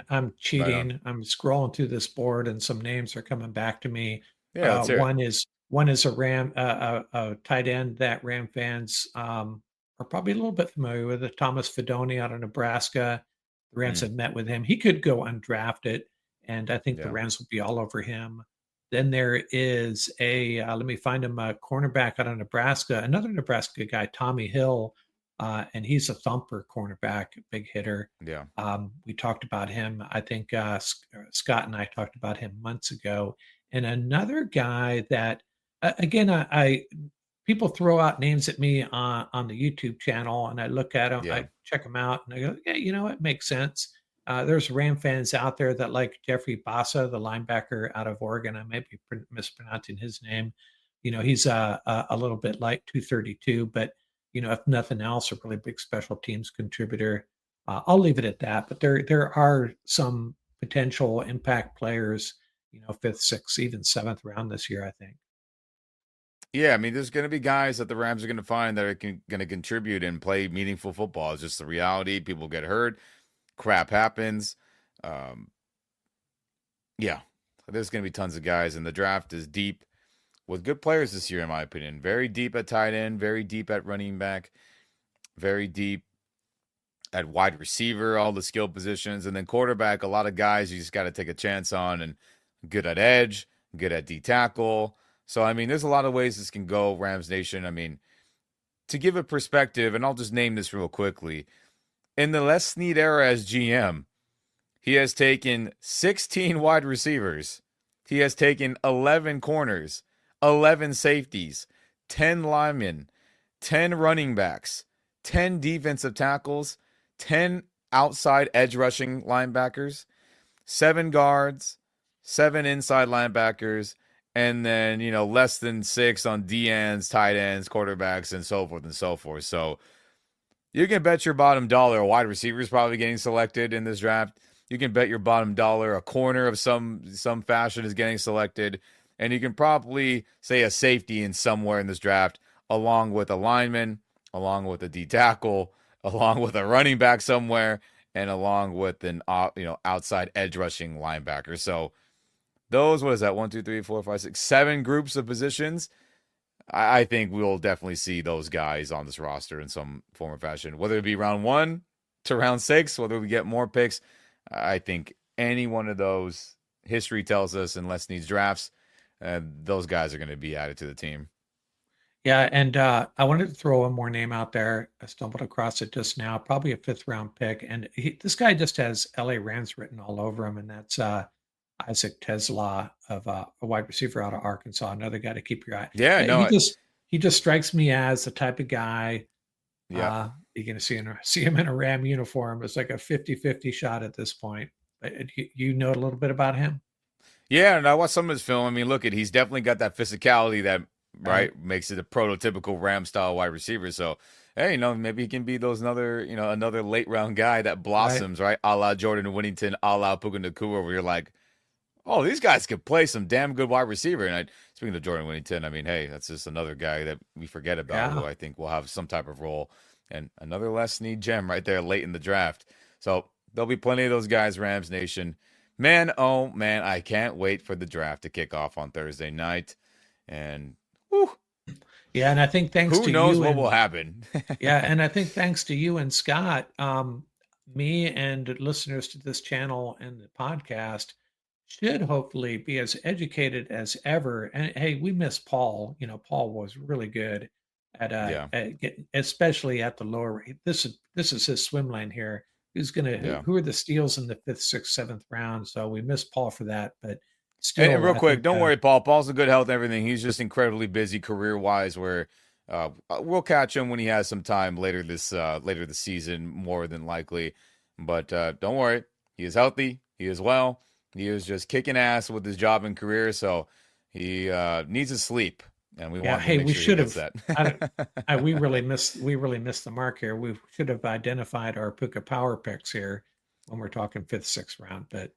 I'm cheating. I'm scrolling through this board, and some names are coming back to me. Yeah, let's hear it. One is a Ram, a tight end that Ram fans are probably a little bit familiar with. Thomas Fidone out of Nebraska. The Rams have met with him. He could go undrafted, and I think the Rams will be all over him. Then there is let me find him, a cornerback out of Nebraska, another Nebraska guy, Tommy Hill, and he's a thumper cornerback, big hitter. Yeah. We talked about him. I think Scott and I talked about him months ago. And another guy that, again, I people throw out names at me on the YouTube channel, and I look at them, I check them out, and I go, yeah, it makes sense. There's Ram fans out there that like Jeffrey Bassa, the linebacker out of Oregon. I may be mispronouncing his name. He's a little bit like 232, but if nothing else, a really big special teams contributor. I'll leave it at that. But there are some potential impact players, 5th, 6th, even 7th round this year, I think. Yeah, I mean, there's going to be guys that the Rams are going to find that are going to contribute and play meaningful football. It's just the reality. People get hurt. Crap happens. There's going to be tons of guys, and the draft is deep with good players this year, in my opinion. Very deep at tight end, very deep at running back, very deep at wide receiver, all the skill positions, and then quarterback, a lot of guys you just got to take a chance on, and good at edge, good at D tackle, So, I mean, there's a lot of ways this can go, Rams Nation. I mean, to give a perspective, and I'll just name this real quickly. In the Les Snead era as GM, he has taken 16 wide receivers. He has taken 11 corners, 11 safeties, 10 linemen, 10 running backs, 10 defensive tackles, 10 outside edge rushing linebackers, 7 guards, 7 inside linebackers, and then, less than 6 on D-ends, tight ends, quarterbacks, and so forth and so forth. So you can bet your bottom dollar a wide receiver is probably getting selected in this draft. You can bet your bottom dollar a corner of some fashion is getting selected. And you can probably say a safety in somewhere in this draft, along with a lineman, along with a D tackle, along with a running back somewhere, and along with an outside edge rushing linebacker. So those, what is that? 1, 2, 3, 4, 5, 6, 7 groups of positions. I think we'll definitely see those guys on this roster in some form or fashion, whether it be round 1 to round 6, whether we get more picks. I think any one of those, history tells us, in Les Snead's drafts, those guys are going to be added to the team. Yeah, and I wanted to throw one more name out there. I stumbled across it just now, probably a 5th round pick. And this guy just has LA Rams written all over him, and that's Isaac Tesla, of a wide receiver out of Arkansas, another guy to keep your eye. Yeah, no, he just strikes me as the type of guy. Yeah, you're going to see him in a Ram uniform. It's like a 50-50 shot at this point. You know a little bit about him? Yeah, and I watched some of his film. I mean, he's definitely got that physicality that makes it a prototypical Ram style wide receiver. So, hey, maybe he can be another late round guy that blossoms, right? A la Jordan Whittington, a la Puka Nacua, where you're like, oh, these guys could play some damn good wide receiver. And speaking of Jordan Whittington, I mean, hey, that's just another guy that we forget about who I think will have some type of role. And another Les Snead gem right there late in the draft. So there'll be plenty of those guys, Rams Nation. Man, oh, man, I can't wait for the draft to kick off on Thursday night. And, whew. Yeah, and I think thanks to you. Who knows what will happen? Yeah, and I think thanks to you and Scott, me and listeners to this channel and the podcast should hopefully be as educated as ever. And hey, we miss Paul. Paul was really good at getting, especially at the lower rate. This is his swim lane here. Who are the steals in the 5th, 6th, 7th round? So we miss Paul for that, but still. And real quick, don't worry, Paul. Paul's in good health and everything. He's just incredibly busy career-wise, where we'll catch him when he has some time later this season, more than likely. But don't worry, he is healthy. He is well. He is just kicking ass with his job and career, so he needs to sleep, and we want to make sure he gets that. We really missed the mark here. We should have identified our Puka power picks here when we're talking 5th, 6th round. But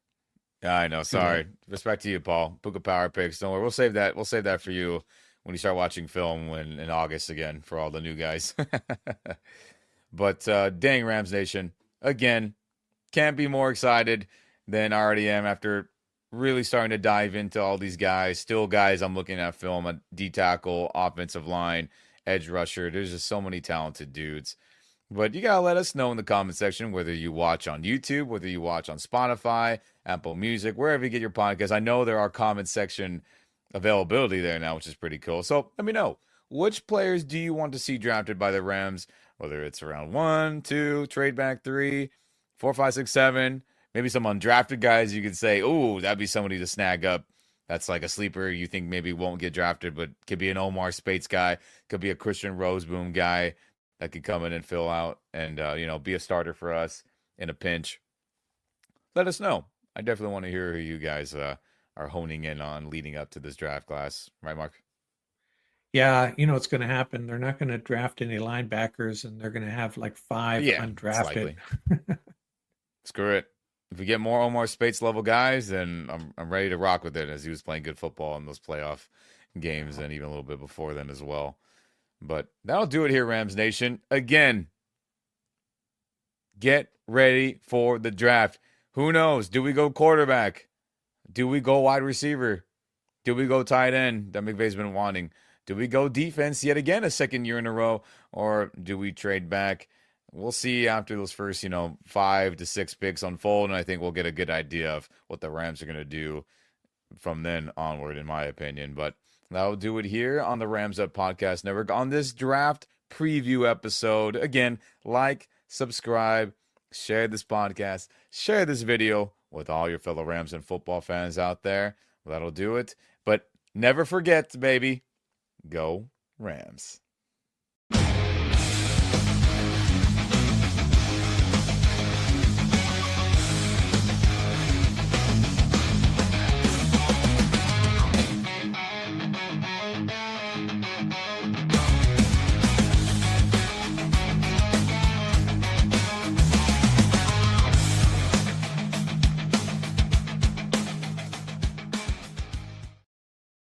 yeah, I know. Sorry. Respect to you, Paul. Puka power picks. Don't worry. We'll save that. We'll save that for you when you start watching film in August again for all the new guys. But dang, Rams Nation, again, can't be more excited than I already am after really starting to dive into all these guys. Still guys I'm looking at film, a D tackle, offensive line, edge rusher. There's just so many talented dudes. But you got to let us know in the comment section whether you watch on YouTube, whether you watch on Spotify, Apple Music, wherever you get your podcast. I know there are comment section availability there now, which is pretty cool. So let me know, which players do you want to see drafted by the Rams, whether it's around 1, 2, trade back 3, 4, 5, 6, 7, maybe some undrafted guys you could say, oh, that'd be somebody to snag up. That's like a sleeper you think maybe won't get drafted, but could be an Omar Spates guy, could be a Christian Roseboom guy that could come in and fill out and, be a starter for us in a pinch. Let us know. I definitely want to hear who you guys are honing in on leading up to this draft class. Right, Mark? Yeah, it's going to happen. They're not going to draft any linebackers, and they're going to have like 5 undrafted. Screw it. If we get more Omar Spates level guys, then I'm ready to rock with it, as he was playing good football in those playoff games and even a little bit before then as well. But that'll do it here, Rams Nation. Again, get ready for the draft. Who knows? Do we go quarterback? Do we go wide receiver? Do we go tight end that McVay's been wanting? Do we go defense yet again a second year in a row? Or do we trade back? We'll see after those first, 5 to 6 picks unfold, and I think we'll get a good idea of what the Rams are going to do from then onward, in my opinion. But That'll do it here on the Rams Up Podcast Network on this draft preview episode. Again, like, subscribe, share this podcast, share this video with all your fellow Rams and football fans out there. That'll do it. But never forget, baby, go Rams.